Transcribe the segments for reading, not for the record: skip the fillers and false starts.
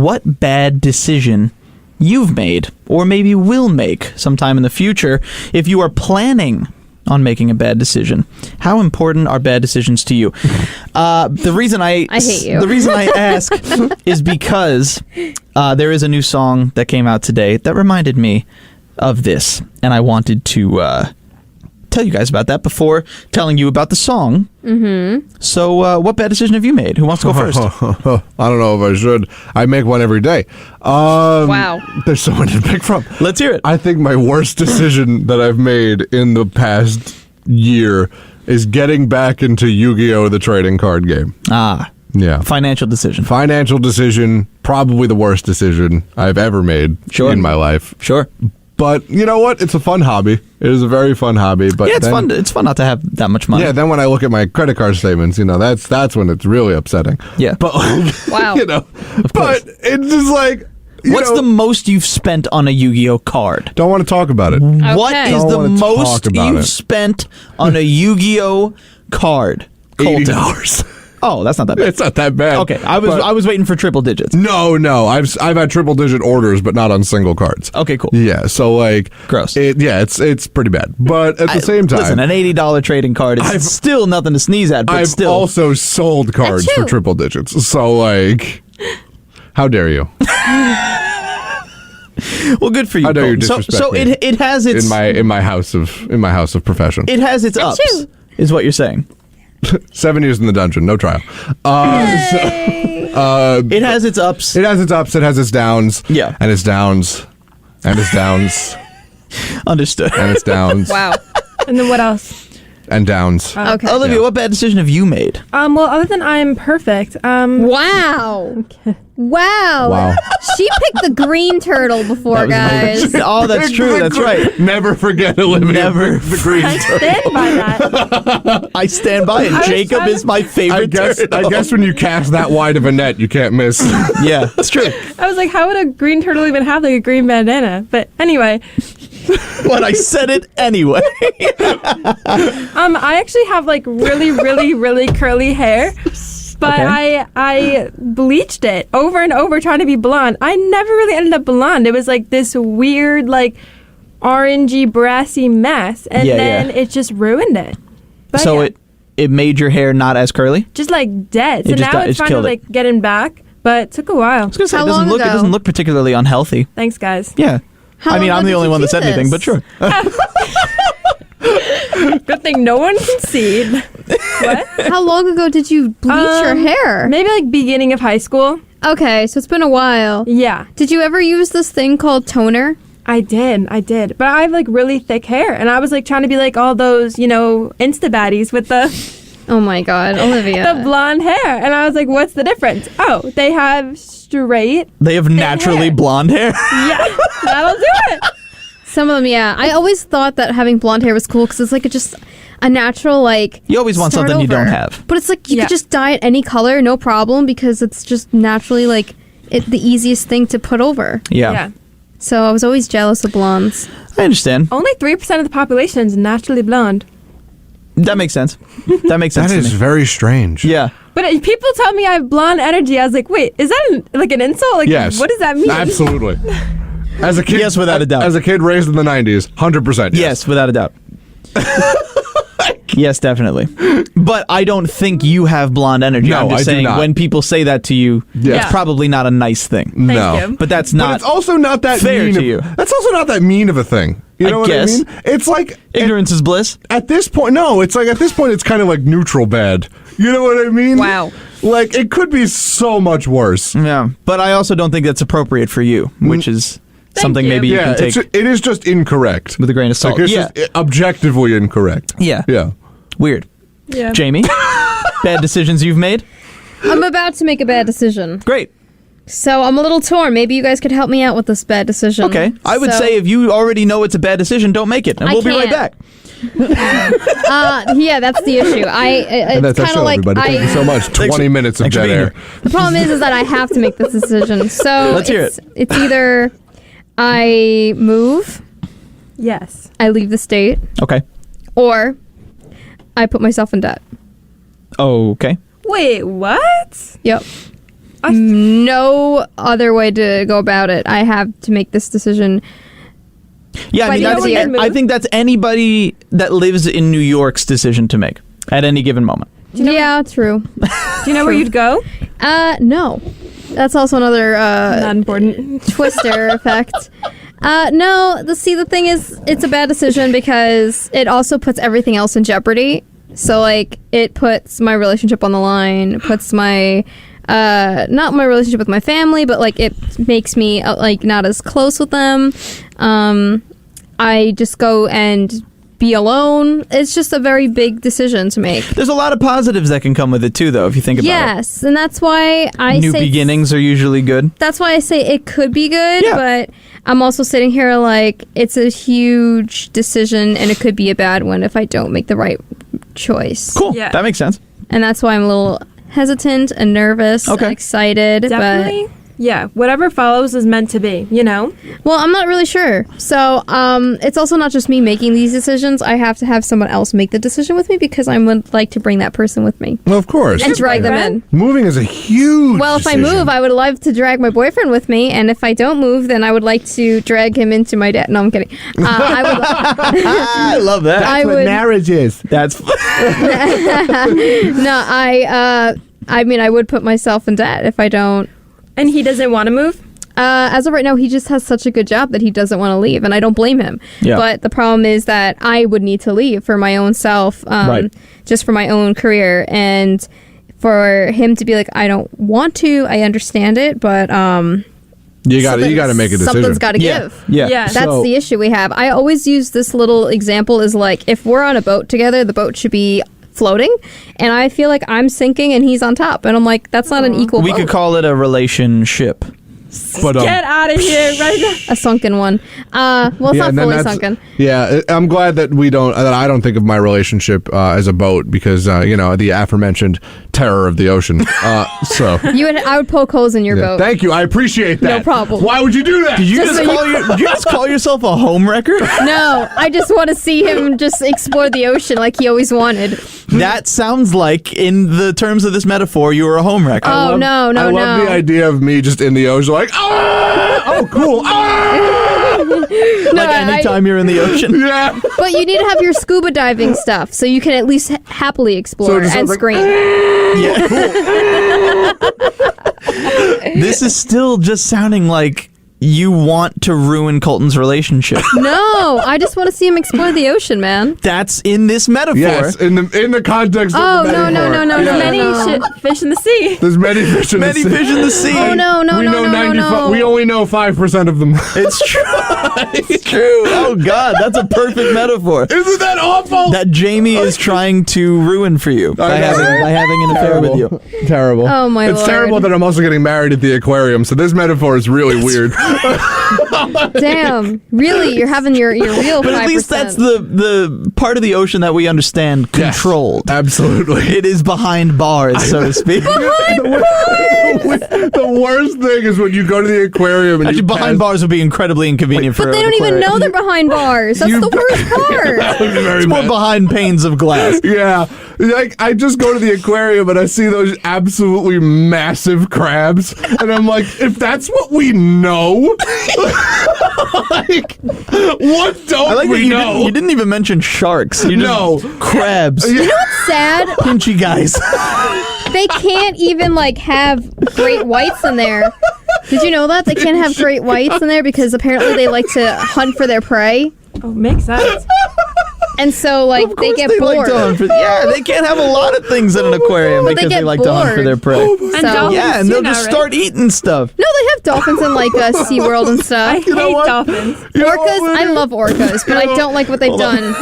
what bad decision you've made, or maybe will make sometime in the future if you are planning on making a bad decision. How important are bad decisions to you? The reason I hate you. The reason I ask is because there is a new song that came out today that reminded me of this, and I wanted to tell you guys about that before telling you about the song. Mm-hmm. So, what bad decision have you made? Who wants to go first? I don't know if I should. I make one every day. Wow. There's so much to pick from. Let's hear it. I think my worst decision that I've made in the past year is getting back into Yu-Gi-Oh! The trading card game. Yeah. Financial decision. Financial decision, probably the worst decision I've ever made in my life. Sure. But you know what? It's a fun hobby. It is a very fun hobby. But yeah, it's fun not to have that much money. Yeah, then when I look at my credit card statements, that's when it's really upsetting. Yeah. But wow. But it's just like, what's the most you've spent on a Yu-Gi-Oh card? Don't want to talk about it. Okay. What is Don't the wanna most talk about you've it. spent on a Yu-Gi-Oh card? $80. Oh, that's not that bad. It's not that bad. Okay, I was waiting for triple digits. No, I've had triple digit orders, but not on single cards. Okay, cool. Yeah, so like Gross. It's pretty bad. But at the same time, listen, an $80 trading card is still nothing to sneeze at. But I've still, also sold cards for triple digits. So like, how dare you? well, good for you. How dare you Colton. disrespect So me it has its in my house of profession. It has its ups, is what you're saying. 7 years in the dungeon, no trial. It has its ups. It has its ups. It has its downs. Yeah. And its downs. And its downs. Understood. And its downs. Wow. And then what else? And downs. Okay. Olivia, what bad decision have you made? Well, other than I'm perfect. Wow. Wow. She picked the green turtle before, guys. Oh, that's true. That's right. Never forget Olivia. Never the green I turtle. stand by that. I stand by it. Jacob is my favorite turtle. I guess when you cast that wide of a net, you can't miss. Yeah, it's true. I was like, how would a green turtle even have like a green bandana? But anyway. But I said it anyway. I actually have like really, really, really curly hair. But Okay. I bleached it over and over trying to be blonde. I never really ended up blonde. It was like this weird, like, orangey, brassy mess. And then it just ruined it. But So yeah, it made your hair not as curly? just like dead. So It just now it it's just finally killed it. like getting back. But it took a while. I was gonna say, How it long doesn't ago? look particularly unhealthy. Thanks, guys. Yeah. How I mean, long I'm the ago only did one you that said do anything, but this? sure. Good thing no one can see. What? How long ago did you bleach your hair? Maybe like beginning of high school. Okay, so it's been a while. Yeah, Did you ever use this thing called toner? I did. But I have like really thick hair. And I was like trying to be like all those, Insta baddies with the Oh my god, Olivia. the blonde hair. And I was like, what's the difference? Oh, they have straight. They have naturally hair. blonde hair. Yeah, that'll do it. Some of them, yeah. I always thought that having blonde hair was cool because it's like just a natural, like, You always want start something you over. don't have. But it's like you Yeah. could just dye it any color, no problem, because it's just naturally, like, the easiest thing to put over. Yeah. So I was always jealous of blondes. I understand. Only 3% of the population is naturally blonde. That makes sense. That makes sense That to is me. very strange. Yeah. But people tell me I have blonde energy. I was like, wait, is that like an insult? Like, Yes. what does that mean? Absolutely. As a kid, Yes, without a doubt. As a kid raised in the 90s, 100%. Yes, without a doubt. Yes, definitely. But I don't think you have blonde energy. No, I'm just I do saying not. when people say that to you, Yeah. it's probably not a nice thing. No. you. But that's But not it's also not that fair mean to of, you. That's also not that mean of a thing. You I know guess. what I mean? It's like ignorance is bliss. at this point. No, it's like at this point, it's kind of like neutral bad. You know what I mean? Wow. Like it could be so much worse. Yeah. But I also don't think that's appropriate for you, which is something you. maybe you Yeah, can take it is just incorrect. with a grain of salt. Like it's Yeah. just objectively incorrect. Yeah. Yeah. Weird. Yeah. Jamie, bad decisions you've made? I'm about to make a bad decision. Great. So I'm a little torn. Maybe you guys could help me out with this bad decision. Okay. I would So- say if you already know it's a bad decision, don't make it. And I we'll be right can't. back. Yeah, that's the issue. And that's It's our kind show, of like everybody. Thank you so much. 20 minutes of Thanks for dead being air. here. The problem is that I have to make this decision. So Let's hear it. It's either I move, Yes. I leave the state, Okay. or I put myself in debt. Okay. Wait, what? Yep. no other way to go about it. I have to make this decision. Yeah, I mean, I think that's anybody that lives in New York's decision to make at any given moment. Yeah, true. Do you know where you'd go? No. That's also another Not important. twister effect. No, the thing is, it's a bad decision because it also puts everything else in jeopardy. So, like, it puts my relationship on the line, it puts my, not my relationship with my family, but, like, it makes me, like, not as close with them. I just go and be alone. It's just a very big decision to make. There's a lot of positives that can come with it, too, though, if you think about it. Yes, and that's why I New say... beginnings are usually good. That's why I say it could be good, Yeah. but I'm also sitting here like, it's a huge decision, and it could be a bad one if I don't make the right choice. Cool. Yeah. That makes sense. And that's why I'm a little hesitant and nervous and excited. Definitely. Yeah, whatever follows is meant to be, you know? Well, I'm not really sure. So, it's also not just me making these decisions. I have to have someone else make the decision with me because I would like to bring that person with me. Well, of course. And drag them in. Moving is a huge Well, if decision. I move, I would love to drag my boyfriend with me, and if I don't move, then I would like to drag him into my dad. No, I'm kidding. I love that. I would. marriage is. That's No, I mean, I would put myself in debt if I don't. And he doesn't want to move? As of right now, he just has such a good job that he doesn't want to leave, and I don't blame him. Yeah. But the problem is that I would need to leave for my own self, Right. just for my own career, and for him to be like, I don't want to. I understand it, but You got to make a decision. Something's got to yeah. give. Yeah. Yeah. That's So- the issue we have. I always use this little example as like, if we're on a boat together, the boat should be floating, and I feel like I'm sinking and he's on top, and I'm like, that's not an equal We boat. could call it a relationship. But, Get out of here right now. A sunken one. Well, it's and not then fully that's- sunken. Yeah, I'm glad that I don't think of my relationship as a boat because the aforementioned terror of the ocean. So I would poke holes in your boat. thank you, I appreciate that. No problem. Why would you do that? Did you Just just, so did you just call yourself a home wrecker? No, I just want to see him just explore the ocean like he always wanted. That sounds like, in the terms of this metaphor, you were a home wrecker. Oh, no. I love the idea of me just in the ocean, like, oh, cool, Like anytime you're in the ocean. yeah. But you need to have your scuba diving stuff so you can at least happily explore So it just and sounds like- scream. This is still just sounding like you want to ruin Colton's relationship. No, I just want to see him explore the ocean, man. That's in this metaphor. Yes, in the context Oh, of the no, metaphor. no. Yeah. Many fish in the sea. There's many fish in Many the sea. fish in the sea. Oh, no. We only know 5% of them. It's true. It's true. Oh, God. That's a perfect metaphor. Isn't that awful? That Jamie is trying to ruin for you by having an affair with you. Terrible. Oh, my It's Lord. terrible that I'm also getting married at the aquarium, so this metaphor is really weird. Damn. Really? You're having your real 5%. But at least that's the part of the ocean that we understand controlled. Absolutely. It is behind bars, so to speak. The worst thing is when you go to the aquarium and Actually, you behind bars would be incredibly inconvenient for But they don't even know they're behind bars. That's the worst part. It's more behind panes of glass. Yeah, like I just go to the aquarium and I see those absolutely massive crabs, and I'm like, if that's what we know, like, what don't I like that we know? you didn't even mention sharks. You just crabs. You know what's sad? Pinchy guys. They can't even like have great whites in there. Did you know that? They can't have great whites in there because apparently they like to hunt for their prey. Oh, makes sense. And so, like, they get like bored. to hunt for, they can't have a lot of things in an aquarium But they because they get like to hunt for bored. their prey. And So- dolphins Yeah, and too they'll now, just right? start eating stuff. No, they have dolphins in, like, SeaWorld and I stuff. hate what? dolphins. Orcas, I love orcas, but I don't like what they've done.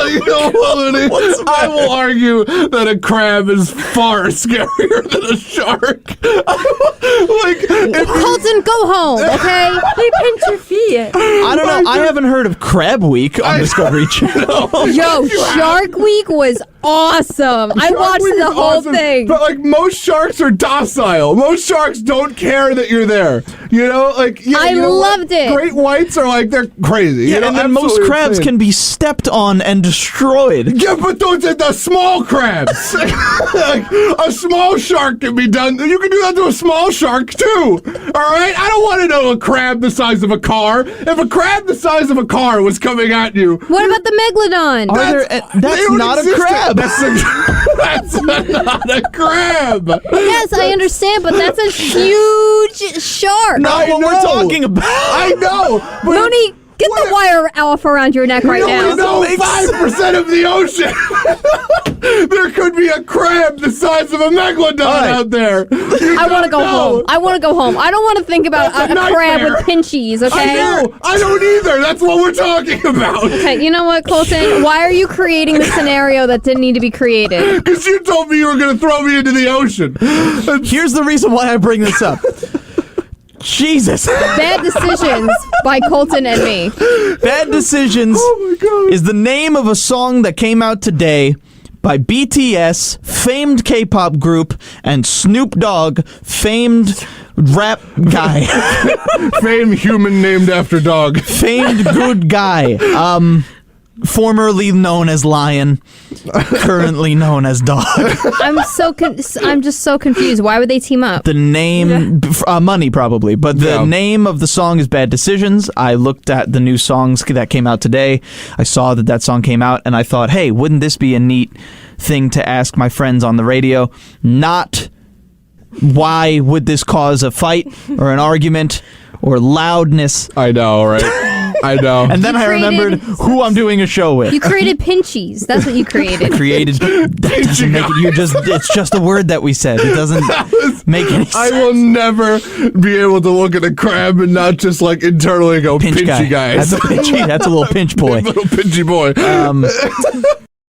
You know what, Liddy? I will argue that a crab is far scarier than a shark. Like, Colton, go home, okay? They pinch your feet. I don't know. I haven't heard of Crab Week on Discovery Channel. Yo, Shark Week was awesome. I watched Shark Week the is whole awesome, thing. But like most sharks are docile. Most sharks don't care that you're there. You know, like I loved it. Great whites are like they're crazy. Yeah, you know, and then most absolutely crabs insane. can be stepped on and destroyed. Yeah, but those are the small crabs. Like, a small shark can be done. You can do that to a small shark too. All right, I don't want to know a crab the size of a car. If a crab the size of a car was coming at you, What about the megalodon? they That's don't not a exist. crab. That's not a crab. Yes, I understand, but that's a huge shark. Not what we're talking about. I know. But Mooney, get the wire off around your neck right we now. know 5% of the ocean. There could be a crab the size of a megalodon out there. I want to go home. I want to go home. I don't want to think about That's a a crab nightmare. with pinchies, okay? I know. I don't either. That's what we're talking about. Okay, you know what, Colton? Why are you creating the scenario that didn't need to be created? Because you told me you were going to throw me into the ocean. Here's the reason why I bring this up. Jesus. Bad Decisions by Colton and me. Bad Decisions is the name of a song that came out today by BTS, famed K-pop group, and Snoop Dogg, famed rap guy. Famed human named after dog. Famed good guy. Formerly known as Lion, currently known as Dog. I'm just so confused. Why would they team up? The name, money probably, but the name of the song is Bad Decisions. I looked at the new songs that came out today. I saw that song came out, and I thought, hey, wouldn't this be a neat thing to ask my friends on the radio? Not why would this cause a fight or an argument or loudness. I know, right? I know. And then I remembered who I'm doing a show with. You created pinchies. That's what you created. That doesn't make it. It's just a word that we said. It doesn't make any sense. I will never be able to look at a crab and not just like internally go, pinchy guys. That's a little pinch boy. Little pinchy boy.